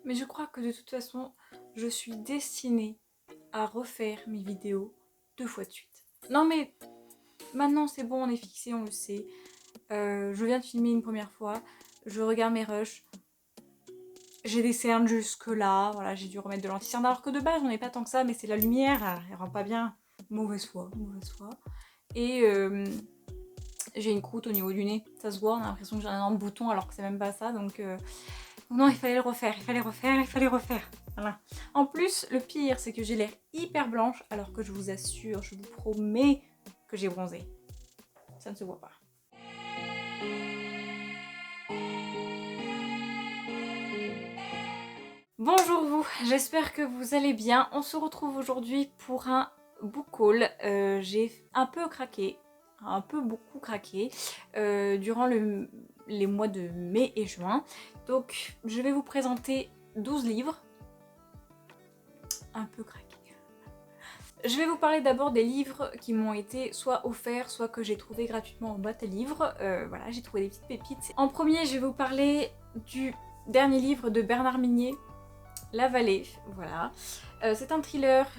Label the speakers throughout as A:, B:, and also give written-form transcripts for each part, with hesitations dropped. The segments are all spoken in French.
A: mais je crois que de toute façon, je suis destinée à refaire mes vidéos 2 fois de suite. Non mais maintenant c'est bon, on est fixé, on le sait. Je viens de filmer une première fois, je regarde mes rushs. J'ai des cernes jusque là, voilà, j'ai dû remettre de l'anti-cerne alors que de base j'en ai pas tant que ça, mais c'est la lumière, elle rend pas bien. Mauvaise foi, mauvaise foi. Et j'ai une croûte au niveau du nez, ça se voit, on a l'impression que j'ai un énorme bouton alors que c'est même pas ça, donc non, il fallait le refaire, il fallait refaire, il fallait refaire. Voilà. En plus, le pire, c'est que j'ai l'air hyper blanche alors que je vous assure, je vous promets que j'ai bronzé. Ça ne se voit pas. Bonjour vous, j'espère que vous allez bien. On se retrouve aujourd'hui pour un book haul. J'ai un peu craqué, un peu beaucoup craqué durant les mois de mai et juin. Donc je vais vous présenter 12 livres. Un peu craqué. Je vais vous parler d'abord des livres qui m'ont été soit offerts, soit que j'ai trouvé gratuitement en boîte à livres. Voilà, j'ai trouvé des petites pépites. En premier, je vais vous parler du dernier livre de Bernard Minet, La Vallée, voilà. C'est un thriller.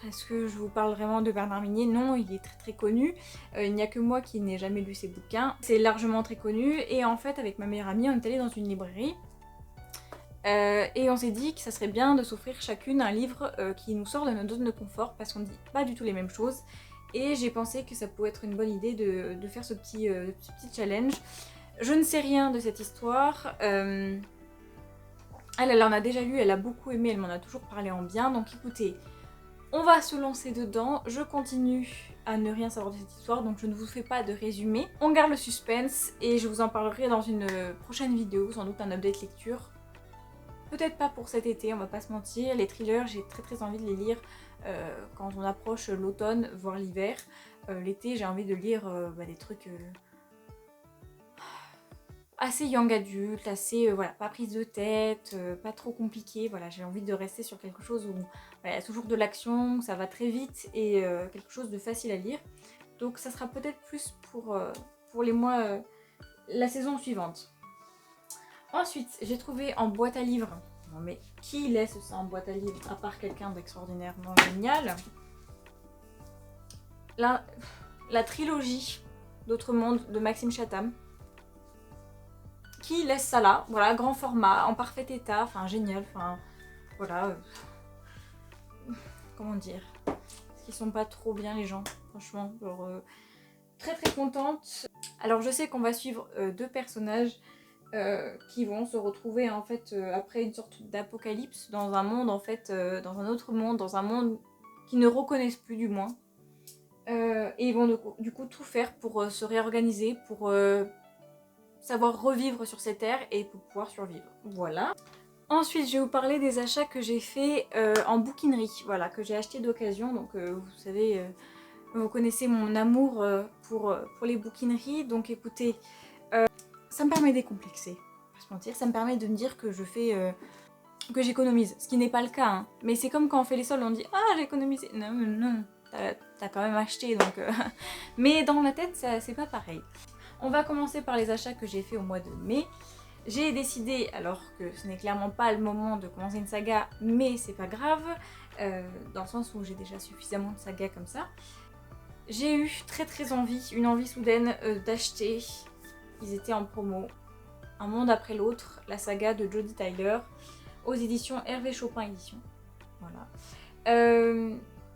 A: Est-ce que je vous parle vraiment de Bernard Minet? Non, il est très très connu. Il n'y a que moi qui n'ai jamais lu ses bouquins. C'est largement très connu. Et en fait, avec ma meilleure amie, on est allé dans une librairie. Et on s'est dit que ça serait bien de s'offrir chacune un livre qui nous sort de notre zone de confort parce qu'on ne dit pas du tout les mêmes choses. Et j'ai pensé que ça pouvait être une bonne idée de faire ce petit challenge. Je ne sais rien de cette histoire. Elle en a déjà lu, elle a beaucoup aimé, elle m'en a toujours parlé en bien. Donc écoutez, on va se lancer dedans. Je continue à ne rien savoir de cette histoire, donc je ne vous fais pas de résumé. On garde le suspense et je vous en parlerai dans une prochaine vidéo, sans doute un update lecture. Peut-être pas pour cet été, on va pas se mentir. Les thrillers, j'ai très très envie de les lire quand on approche l'automne, voire l'hiver. L'été, j'ai envie de lire des trucs assez young adulte, assez voilà, pas prise de tête, pas trop compliqué. Voilà, j'ai envie de rester sur quelque chose où il y a toujours de l'action, ça va très vite et quelque chose de facile à lire. Donc ça sera peut-être plus pour les mois, la saison suivante. Ensuite, j'ai trouvé en boîte à livres. Non mais qui laisse ça en boîte à livres à part quelqu'un d'extraordinairement génial? La trilogie d'Autre Monde de Maxime Chatham. Qui laisse ça là? Voilà, grand format, en parfait état, enfin génial, enfin voilà. Comment dire? Parce qu'ils sont pas trop bien les gens, franchement. Genre, très très contente. Alors je sais qu'on va suivre deux personnages qui vont se retrouver en fait après une sorte d'apocalypse dans un monde en fait, dans un autre monde, dans un monde qu'ils ne reconnaissent plus du moins. Et ils vont du coup tout faire pour se réorganiser, pour savoir revivre sur ces terres et pour pouvoir survivre. Voilà. Ensuite, je vais vous parler des achats que j'ai fait en bouquinerie, voilà, que j'ai acheté d'occasion. Donc vous savez, vous connaissez mon amour pour les bouquineries. Donc écoutez, ça me permet de décomplexer, pas se mentir, ça me permet de me dire que je fais que j'économise, ce qui n'est pas le cas, hein. Mais c'est comme quand on fait les soldes, on dit ah j'ai économisé, non non, t'as quand même acheté donc mais dans ma tête c'est pas pareil. On va commencer par les achats que j'ai fait au mois de mai. J'ai décidé, alors que ce n'est clairement pas le moment de commencer une saga, mais c'est pas grave, dans le sens où j'ai déjà suffisamment de sagas comme ça. J'ai eu très très envie, une envie soudaine d'acheter, ils étaient en promo, Un monde après l'autre, la saga de Jodie Tyler, aux éditions Hervé Chopin Éditions. Voilà.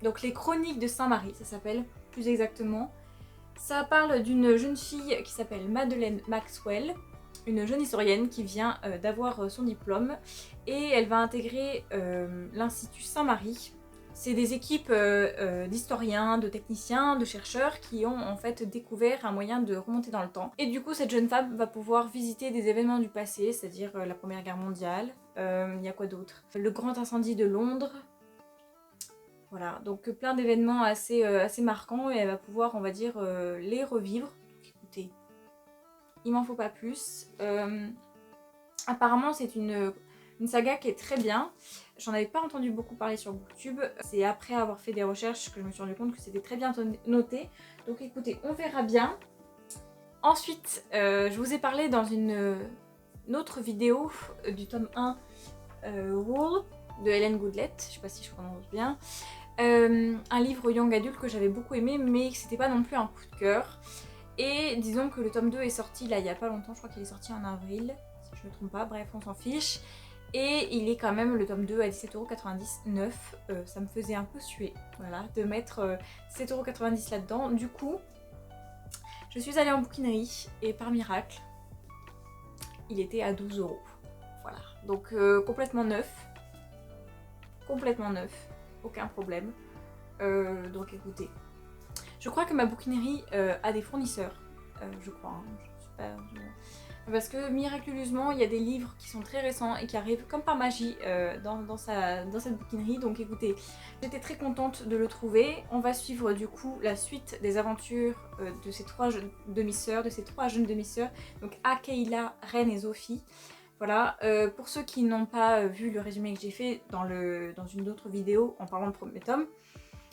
A: Donc les Chroniques de Saint-Marie, ça s'appelle plus exactement. Ça parle d'une jeune fille qui s'appelle Madeleine Maxwell, une jeune historienne qui vient d'avoir son diplôme et elle va intégrer l'Institut Saint-Marie. C'est des équipes d'historiens, de techniciens, de chercheurs qui ont en fait découvert un moyen de remonter dans le temps. Et du coup, cette jeune femme va pouvoir visiter des événements du passé, c'est-à-dire la Première Guerre mondiale. Il y a quoi d'autre? Le grand incendie de Londres. Voilà, donc plein d'événements assez marquants et elle va pouvoir, on va dire, les revivre. Donc écoutez, il m'en faut pas plus. Apparemment, c'est une saga qui est très bien. J'en avais pas entendu beaucoup parler sur Booktube. C'est après avoir fait des recherches que je me suis rendu compte que c'était très bien noté. Donc écoutez, on verra bien. Ensuite, je vous ai parlé dans une autre vidéo du tome 1 Wool de Hélène Goodlett, je sais pas si je prononce bien. Un livre young adulte que j'avais beaucoup aimé, mais c'était pas non plus un coup de cœur. Et disons que le tome 2 est sorti là il y a pas longtemps, je crois qu'il est sorti en avril, si je me trompe pas, bref on s'en fiche. Et il est quand même le tome 2 à 17,99€, ça me faisait un peu suer, voilà, de mettre 17,90€ là-dedans. Du coup, je suis allée en bouquinerie et par miracle, il était à 12€. Voilà, donc complètement neuf, aucun problème. Donc écoutez, je crois que ma bouquinerie a des fournisseurs, je crois, hein, je suis pas... Parce que miraculeusement, il y a des livres qui sont très récents et qui arrivent comme par magie dans cette bouquinerie. Donc écoutez, j'étais très contente de le trouver. On va suivre du coup la suite des aventures de ces trois jeunes demi-sœurs, donc Akeila, Ren et Sophie. Voilà, pour ceux qui n'ont pas vu le résumé que j'ai fait dans une autre vidéo en parlant de premier tome,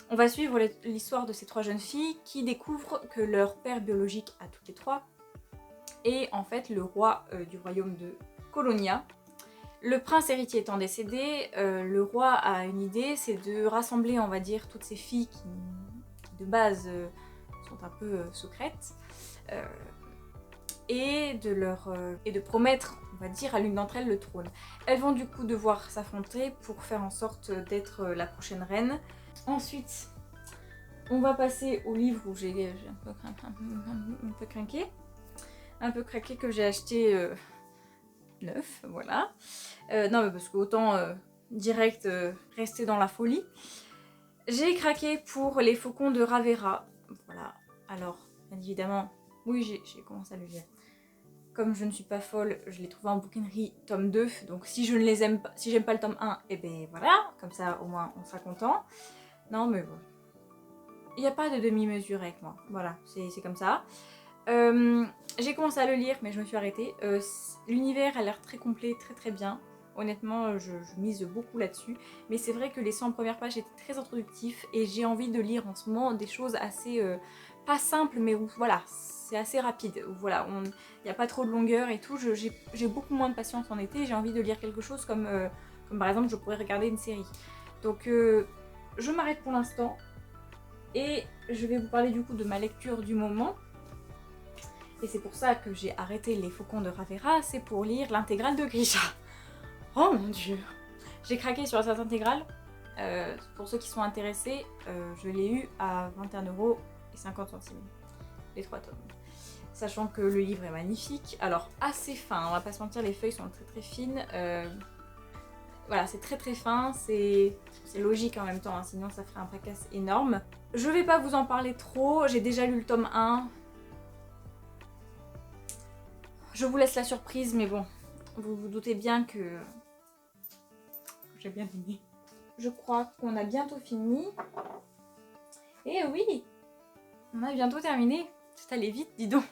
A: on va suivre l'histoire de ces trois jeunes filles qui découvrent que leur père biologique à toutes les trois est en fait le roi du royaume de Colonia. Le prince héritier étant décédé, le roi a une idée, c'est de rassembler, on va dire, toutes ces filles qui de base sont un peu secrètes et de promettre, on va dire, à l'une d'entre elles le trône. Elles vont du coup devoir s'affronter pour faire en sorte d'être la prochaine reine. Ensuite, on va passer au livre où j'ai un peu craqué, que j'ai acheté neuf, voilà. Non mais parce que autant direct rester dans la folie. J'ai craqué pour Les Faucons de Ravera, voilà. Alors, bien évidemment, oui j'ai commencé à le lire. Comme je ne suis pas folle, je l'ai trouvé en bouquinerie tome 2, donc si je ne les aime pas, si j'aime pas le tome 1, et ben voilà, comme ça au moins on sera content. Non mais bon, il n'y a pas de demi-mesure avec moi, voilà, c'est comme ça. J'ai commencé à le lire mais je me suis arrêtée. L'univers a l'air très complet, très bien. Honnêtement, je mise beaucoup là-dessus. Mais c'est vrai que les 100 premières pages étaient très introductifs et j'ai envie de lire en ce moment des choses assez... pas simples, mais où voilà, c'est assez rapide. Voilà, il n'y a pas trop de longueur et tout. J'ai beaucoup moins de patience en été. J'ai envie de lire quelque chose comme par exemple, je pourrais regarder une série. Donc, je m'arrête pour l'instant. Et je vais vous parler du coup de ma lecture du moment. Et c'est pour ça que j'ai arrêté Les Faucons de Ravera, c'est pour lire l'intégrale de Grisha. Oh mon dieu! J'ai craqué sur cette intégrale. Pour ceux qui sont intéressés, je l'ai eu à 21,50€, les 3 tomes. Sachant que le livre est magnifique, alors assez fin, on va pas se mentir, les feuilles sont très fines. Voilà, c'est très fin, c'est logique en même temps, hein, sinon ça ferait un pacasse énorme. Je vais pas vous en parler trop, j'ai déjà lu le tome 1. Je vous laisse la surprise, mais bon, vous vous doutez bien que j'ai bien aimé. Je crois qu'on a bientôt fini. Et oui, on a bientôt terminé. C'est allé vite, dis donc.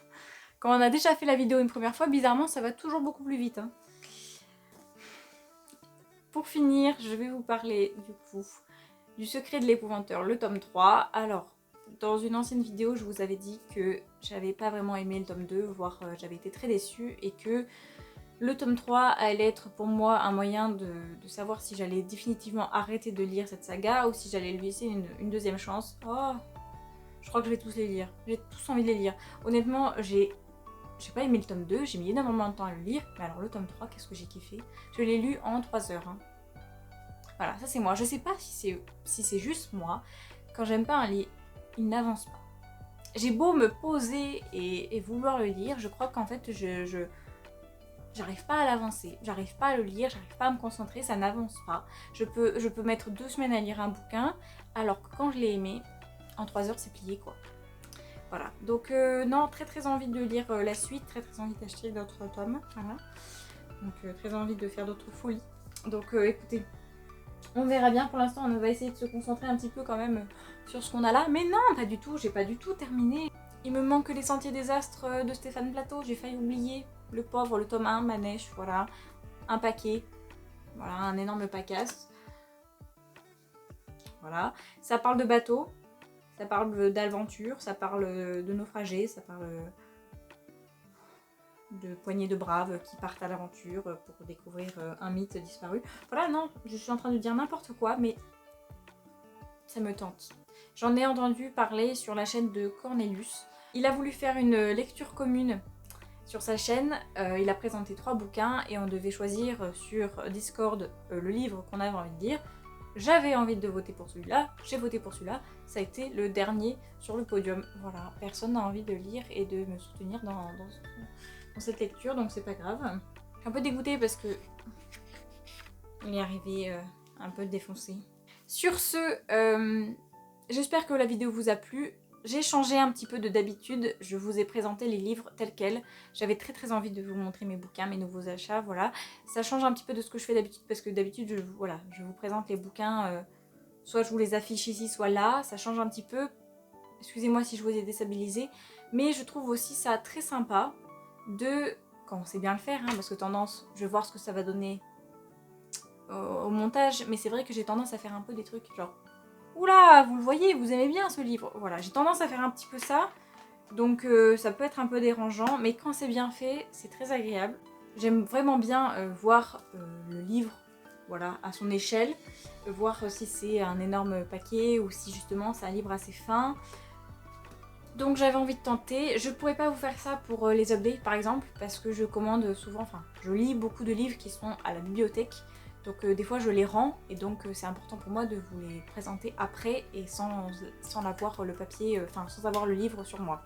A: Quand on a déjà fait la vidéo une première fois, bizarrement, ça va toujours beaucoup plus vite. Hein. Pour finir, je vais vous parler du coup du Secret de l'Épouvanteur, le tome 3. Alors, dans une ancienne vidéo, je vous avais dit que j'avais pas vraiment aimé le tome 2, voire j'avais été très déçue et que le tome 3 allait être pour moi un moyen de savoir si j'allais définitivement arrêter de lire cette saga ou si j'allais lui laisser une deuxième chance. Oh, je crois que je vais tous les lire. J'ai tous envie de les lire. Honnêtement, j'ai pas aimé le tome 2, j'ai mis énormément de temps à le lire, mais alors le tome 3, qu'est-ce que j'ai kiffé. Je l'ai lu en 3 heures. Hein. Voilà, ça c'est moi. Je sais pas si c'est juste moi. Quand j'aime pas un livre, il n'avance pas. J'ai beau me poser et vouloir le lire, je crois qu'en fait j'arrive pas à l'avancer, j'arrive pas à le lire, j'arrive pas à me concentrer, ça n'avance pas. Je peux mettre 2 semaines à lire un bouquin, alors que quand je l'ai aimé, en 3 heures c'est plié quoi. Voilà, donc non, très envie de lire la suite, très envie d'acheter d'autres tomes, voilà. Donc très envie de faire d'autres folies. Donc écoutez, on verra bien, pour l'instant on va essayer de se concentrer un petit peu quand même sur ce qu'on a là. Mais non, pas du tout, j'ai pas du tout terminé. Il me manque Les Sentiers des Astres de Stéphane Plateau, j'ai failli oublier. Le pauvre, le tome 1, Manèche, voilà. Un paquet. Voilà, un énorme pacasse. Voilà. Ça parle de bateau. Ça parle d'aventure. Ça parle de naufragés. Ça parle... de poignées de braves qui partent à l'aventure pour découvrir un mythe disparu. Voilà, non, je suis en train de dire n'importe quoi, mais ça me tente. J'en ai entendu parler sur la chaîne de Cornelius. Il a voulu faire une lecture commune sur sa chaîne. Il a présenté 3 bouquins et on devait choisir sur Discord le livre qu'on avait envie de lire. J'avais envie de voter pour celui-là, j'ai voté pour celui-là. Ça a été le dernier sur le podium. Voilà, personne n'a envie de lire et de me soutenir dans cette lecture, donc c'est pas grave. Je suis un peu dégoûtée parce que il est arrivé un peu défoncé. Sur ce, j'espère que la vidéo vous a plu. J'ai changé un petit peu de d'habitude, je vous ai présenté les livres tels quels. J'avais très envie de vous montrer mes bouquins, mes nouveaux achats, voilà. Ça change un petit peu de ce que je fais d'habitude parce que d'habitude, je vous présente les bouquins, soit je vous les affiche ici, soit là. Ça change un petit peu, excusez-moi si je vous ai déstabilisé. Mais je trouve aussi ça très sympa quand on sait bien le faire, hein, parce que tendance, je vais voir ce que ça va donner au montage. Mais c'est vrai que j'ai tendance à faire un peu des trucs genre... Oula, vous le voyez, vous aimez bien ce livre. Voilà, j'ai tendance à faire un petit peu ça. Donc ça peut être un peu dérangeant, mais quand c'est bien fait, c'est très agréable. J'aime vraiment bien voir le livre, voilà, à son échelle. Voir si c'est un énorme paquet ou si justement c'est un livre assez fin. Donc j'avais envie de tenter. Je pourrais pas vous faire ça pour les updates par exemple, parce que je commande souvent, enfin je lis beaucoup de livres qui sont à la bibliothèque. Donc des fois je les rends et donc c'est important pour moi de vous les présenter après et sans avoir le papier, enfin sans avoir le livre sur moi.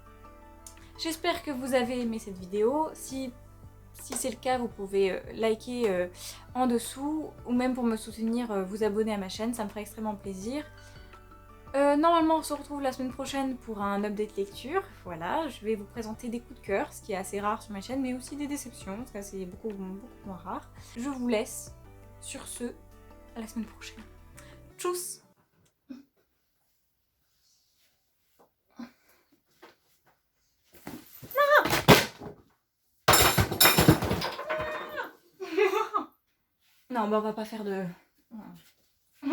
A: J'espère que vous avez aimé cette vidéo. Si c'est le cas, vous pouvez liker en dessous ou même pour me soutenir, vous abonner à ma chaîne, ça me ferait extrêmement plaisir. Normalement on se retrouve la semaine prochaine pour un update lecture. Voilà, je vais vous présenter des coups de cœur, ce qui est assez rare sur ma chaîne, mais aussi des déceptions, parce que c'est beaucoup moins rare. Je vous laisse. Sur ce, à la semaine prochaine. Tchuss! Non, bah on va pas faire de... On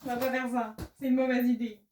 A: va pas faire ça. C'est une mauvaise idée.